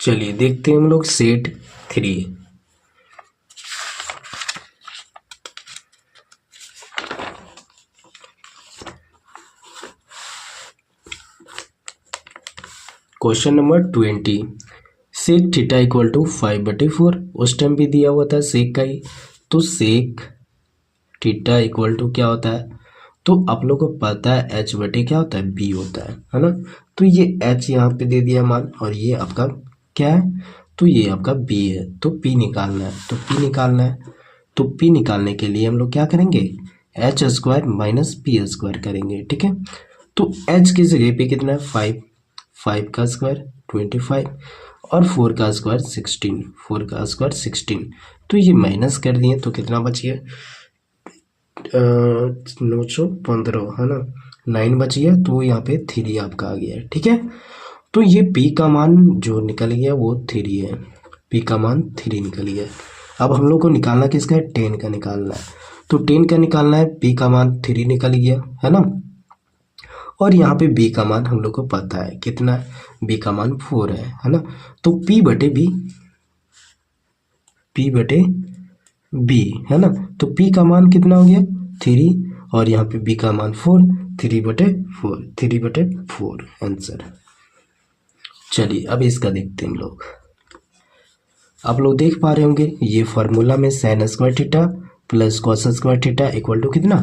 चलिए देखते हैं हम लोग set 3। Question number 20, sec theta equal to 5/4। उस टाइम भी दिया हुआ था सेक का ही, तो सेक थीटा इक्वल टू क्या होता है, तो आप लोग को पता है h बटे क्या होता है, b होता है ना। तो ये h यहाँ पे दे दिया मान, और ये आपका क्या है, तो ये आपका b है। तो p निकालना है, तो p निकालना है, तो p निकालने के लिए हम लोग क्या करेंगे, h² माइनस p² करेंगे, ठीक है। तो h की जगह पे कितना है 5, 5 का स्क्वायर 25 और 4 का स्क्वायर 16, 4 का स्क्वायर 16। तो ये माइनस कर दिए तो कितना बच गया 915 है ना, 9 बच गया। तो यहाँ पे 3 आपका आ गया है, ठीक है। तो ये p का मान जो निकल गया वो 3 है, p का मान 3 निकल गया। अब हम लोग को निकालना किसका है, 10 का निकालना है। तो 10 का निकालना है, p का मान 3 निकल गया है ना। और यहाँ पे b का मान हम लोग को पता है कितना है, b का मान 4 है ना। तो p बटे b है ना। तो p का मान कितना हो गया 3, और यहाँ पे b का मान 4, 3/4 आंसर। चलिए अब इसका देखते हैं हम लोग। आप लोग देख पा रहे होंगे ये फार्मूला में sine square theta plus cos square theta equal to कितना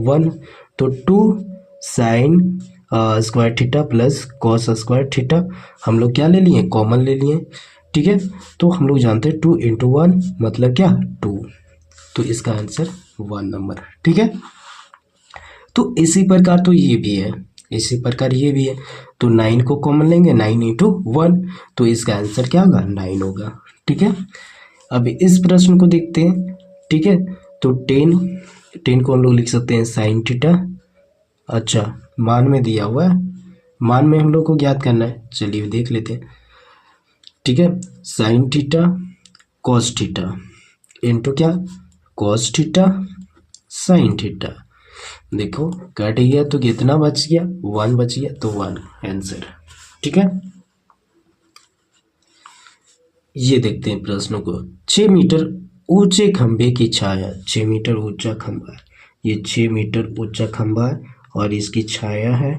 1। तो 2 sine square theta plus cos square theta हम लोग क्या ले लिए, कॉमन ले लिए, ठीक है। तो हम लोग जानते हैं 2 × 1 मतलब क्या 2, तो इसका आंसर 1 नंबर, ठीक है। तो इसी प्रकार तो ये भी है, इसी प्रकार ये भी है। तो 9 को कॉमन लेंगे, 9 × 1, तो इसका आंसर क्या होगा 9 होगा, ठीक है। अब इस प्रश्न को देखते हैं, ठीक है। तो 10 को हम लोग लिख सकते हैं साइन थीटा, अच्छा मान में दिया हुआ है, मान में हम लोग को ज्ञात करना है, चलिए देख लेते हैं, ठीक है। Sine theta cos theta into क्या कॉस थीटा साइन थीटा, देखो कट गया तो कितना बच गया 1 बच गया, तो 1 आंसर, ठीक है। ये देखते हैं प्रश्नों को। 6 मीटर ऊंचे खंभे की छाया, 6 मीटर ऊंचा खंभा है, ये 6 मीटर ऊंचा खंभा है और इसकी छाया है,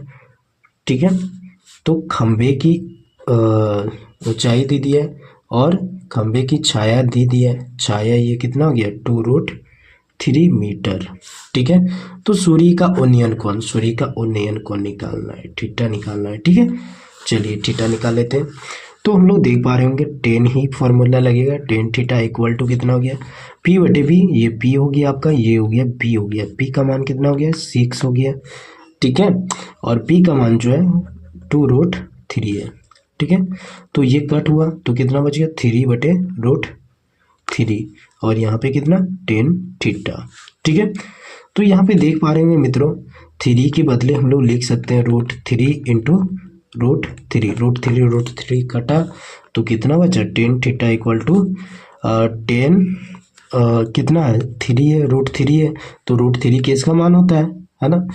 ठीक है। तो खंभे की ऊंचाई दी दी है और खंभे की छाया दी दी है, छाया ये कितना हो गया 2√3 मीटर, ठीक है। तो सूर्य का उन्नयन कोण, सूर्य का उन्नयन कोण निकालना है, थीटा निकालना है, ठीक है। चलिए थीटा निकाल लेते हैं। तो हम लोग देख पा रहे होंगे 10 ही फॉर्मूला लगेगा, 10 थीटा इक्वल टू कितना हो गया p/b, ये p हो गया आपका, ये हो गया b हो गया, p का मान कितना हो गया 6 हो गया, ठीक है। और p का मान जो है 2√3 है, ठीक है। तो ये कट हुआ तो कितना बच गया 3/√3, और यहाँ पे कितना 10 थीटा, ठीक है। तो यहाँ पे देख पा रहे हैं मित्रों 3 के बदले हम लोग लिख सकते हैं √3 × √3 कटा तो कितना बचा 10 थीटा इक्वल टू 10 कितना है 3 है, √3 है, तो √3 किसका मान होता है ना।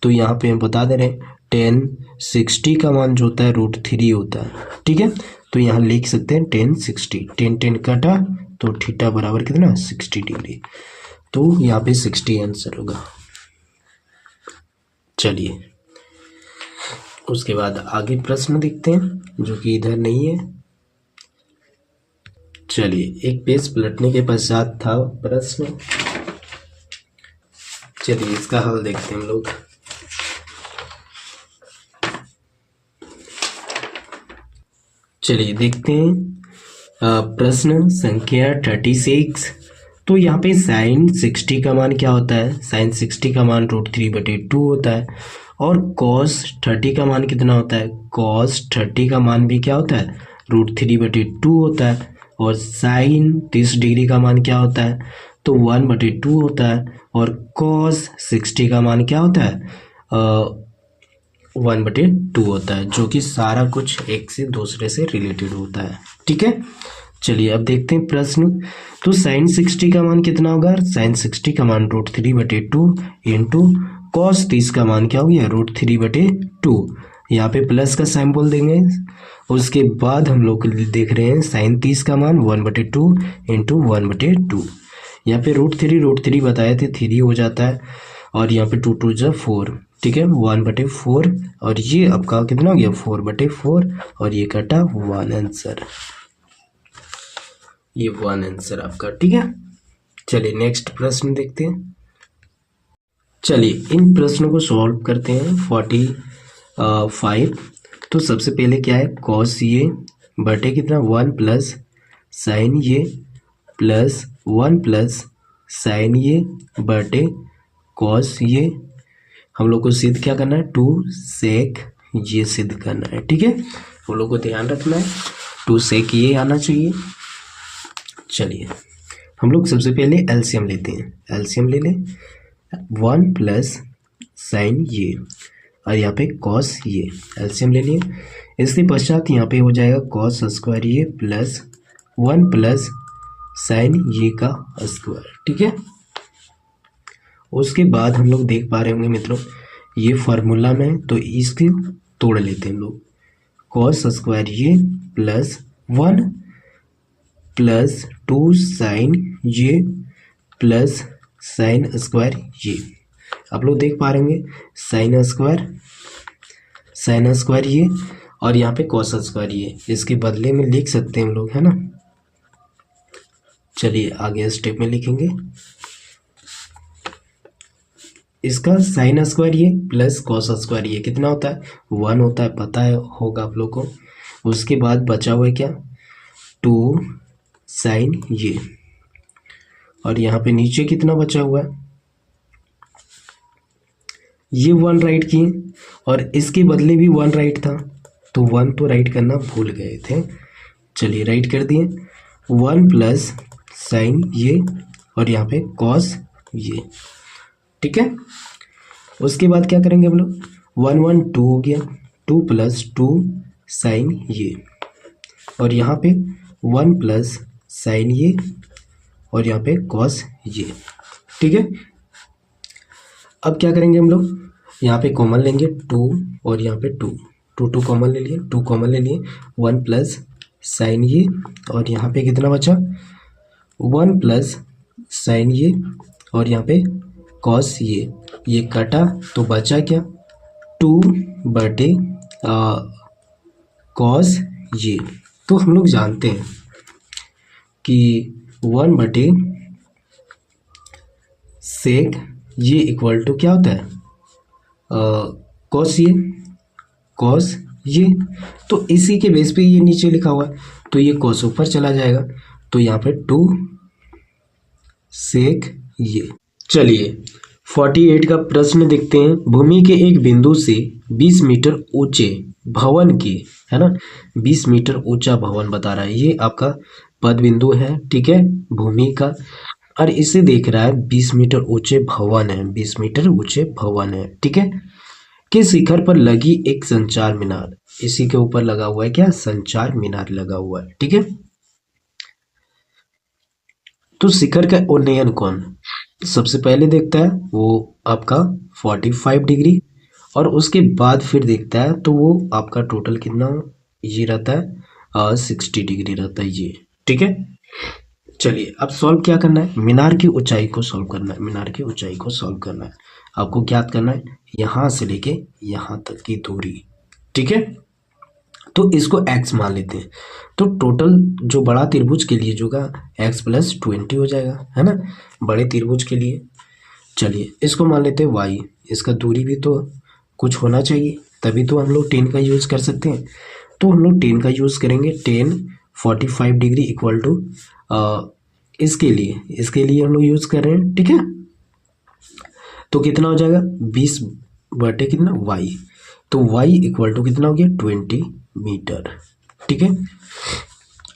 तो यहाँ पे हम बता दे रहे हैं 10 60 का मान जो होता है √3 होता है, ठीक है। तो यहाँ लिख सकते हैं 10 60, 10 कटा तो थीटा बराबर कितना 60 डिग्री, तो यहाँ पे 60 आंसर होगा। चलिए उसके बाद आगे प्रश्न देखते हैं जो कि इधर नहीं है। चलिए एक पेज पलटने के पश्चात था प्रश्न, चलिए इसका हल देखते हैं हम लोग। चलिए देखते हैं प्रश्न संख्या 36। तो यहाँ पे साइन 60 का मान क्या होता है, साइन 60 का मान √3/2 होता है, और कॉस 30 का मान कितना होता है, कॉस 30 का मान भी क्या होता है √3/2 होता है, और साइन 30 डिग्री का मान क्या होता है तो 1/2 होता है, और कॉस 60 का मान क्या होता है 1/2 होता है, जो कि सारा कुछ एक से दूसरे से रिलेटेड होता है, ठीक है। चलिए अब देखते हैं प्रश्न। तो साइन 60 का मान कितना होगा, साइन 60 का मान √3/2 इंटू कॉस 30 का मान क्या हो गया √3/2, यहाँ पे प्लस का सिंबल देंगे। उसके बाद हम लोग देख रहे हैं साइन 30 का मान 1/2 इंटू 1/2। यहाँ पे √3 बताए थे 3 हो जाता है, और यहाँ पे 2 2 जा 4, ठीक है, 1/4, और ये आपका कितना हो गया 4/4, और ये कटा 1 आंसर, ये 1 आंसर आपका, ठीक है। चलिए नेक्स्ट प्रश्न देखते हैं। चलिए इन प्रश्नों को सॉल्व करते हैं। 45। तो सबसे पहले क्या है, कॉस ये बटे कितना 1 प्लस साइन ये प्लस 1 प्लस साइन ये बटे कॉस ये। हम लोग को सिद्ध क्या करना है, 2 सेक ये सिद्ध करना है, ठीक है। हम लोग को ध्यान रखना है 2 सेक ये आना चाहिए। चलिए हम लोग सबसे पहले एलसीएम लेते हैं, एलसीएम ले लें। 1 प्लस साइन ये और यहाँ पे कॉस ये, एलसीएम ले लिए। इसके पश्चात यहाँ पे हो जाएगा कॉस स्क्वायर ये प्लस 1 प्लस साइन ये का स्क्वायर, ठीक है। उसके बाद हम लोग देख पा रहे होंगे मित्रों, ये फार्मूला में तो इसके तोड़ लेते हैं हम लोग। कॉस स्क्वायर ये प्लस 1 प्लस 2 साइन ये प्लस साइन स्क्वायर ये। आप लोग देख पा रहे होंगे साइन स्क्वायर ये, और यहाँ पे कॉस स्क्वायर ये, इसके बदले में लिख सकते हैं हम लोग, है ना। चलिए आगे स्टेप में लिखेंगे। इसका साइन स्क्वायर ये प्लस कॉस स्क्वायर ये कितना होता है 1 होता है, पता है होगा आप लोग को। उसके बाद बचा हुआ है क्या 2 साइन ये, और यहाँ पे नीचे कितना बचा हुआ है, ये 1 राइट किए और इसके बदले भी 1 राइट था, तो 1 तो राइट करना भूल गए थे। चलिए राइट कर दिए 1 प्लस साइन ये और यहाँ पे कॉस ये, ठीक है। उसके बाद क्या करेंगे हम लोग 1 1 2 हो गया, 2 प्लस 2 साइन ये, और यहाँ पे 1 प्लस साइन ये और यहाँ पे कॉस ये, ठीक है। अब क्या करेंगे हम लोग, यहाँ पे कॉमन लेंगे 2 और यहाँ पे 2 2 कॉमन ले लिए, 2 कॉमन ले लिए, 1 प्लस साइन ये और यहाँ पे कितना बचा 1 प्लस साइन ये और यहाँ पे कॉस ये कटा तो बचा क्या 2 बटे कॉस ये। तो हम लोग जानते हैं कि 1 बटे सेक ये इक्वल टू क्या होता है कॉस ये, तो इसी के बेस पे ये नीचे लिखा हुआ है, तो ये कॉस ऊपर चला जाएगा, तो यहाँ पे 2 सेक ये। चलिए 48 का प्रश्न देखते हैं। भूमि के एक बिंदु से 20 मीटर ऊंचे भवन की, है ना, 20 मीटर ऊंचा भवन बता रहा है, ये आपका पद बिंदु है, ठीक है, भूमि का, और इसे देख रहा है 20 मीटर ऊंचे भवन है, 20 मीटर ऊंचे भवन है, ठीक है, के शिखर पर लगी एक संचार मीनार, इसी के ऊपर लगा हुआ है क्या संचार मीनार लगा हुआ है, ठीक है। तो शिखर का उन्नयन कोण सबसे पहले देखता है वो आपका 45 डिग्री, और उसके बाद फिर देखता है तो वो आपका टोटल कितना ये रहता है 60 डिग्री रहता है ये, ठीक है। चलिए अब सॉल्व क्या करना है, मीनार की ऊंचाई को सॉल्व करना है, मीनार की ऊंचाई को सॉल्व करना है। आपको ज्ञात करना है यहाँ से लेके यहाँ तक की दूरी, ठीक है। तो इसको x मान लेते हैं, तो टोटल जो बड़ा त्रिभुज के लिए जो का x प्लस 20 हो जाएगा, है ना, बड़े त्रिभुज के लिए। चलिए इसको मान लेते हैं y, इसका दूरी भी तो कुछ होना चाहिए, तभी तो हम लोग 10 का यूज़ कर सकते हैं, तो हम लोग 10 का यूज़ करेंगे। 10 45 डिग्री इक्वल टू इसके लिए हम लोग यूज़ कर रहे हैं, ठीक है। तो कितना हो जाएगा 20 बटे कितना y, तो y इक्वल टू कितना हो गया 20 मीटर, ठीक है।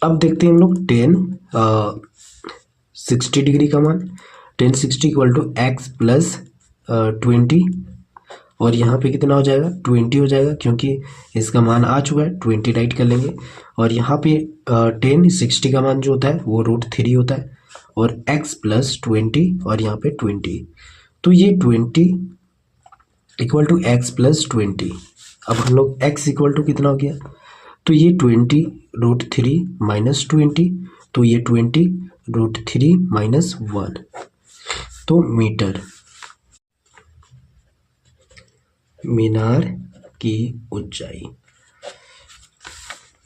अब देखते हैं हम लोग 60 डिग्री का मान, 60 इक्वल टू x प्लस 20, और यहाँ पे कितना हो जाएगा 20 हो जाएगा, क्योंकि इसका मान आ चुका है, 20 राइट कर लेंगे, और यहाँ पे 60 का मान जो होता है वो √3 होता है, और x प्लस 20 और यहाँ पे 20, तो ये 20 इक्वल टू x प्लस 20, अब हम लोग x इक्वल टू कितना हो गया, तो ये 20√3 माइनस 20, तो ये 20√3 माइनस 1, तो मीटर। मीनार की ऊंचाई,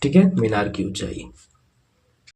ठीक है, मीनार की ऊंचाई।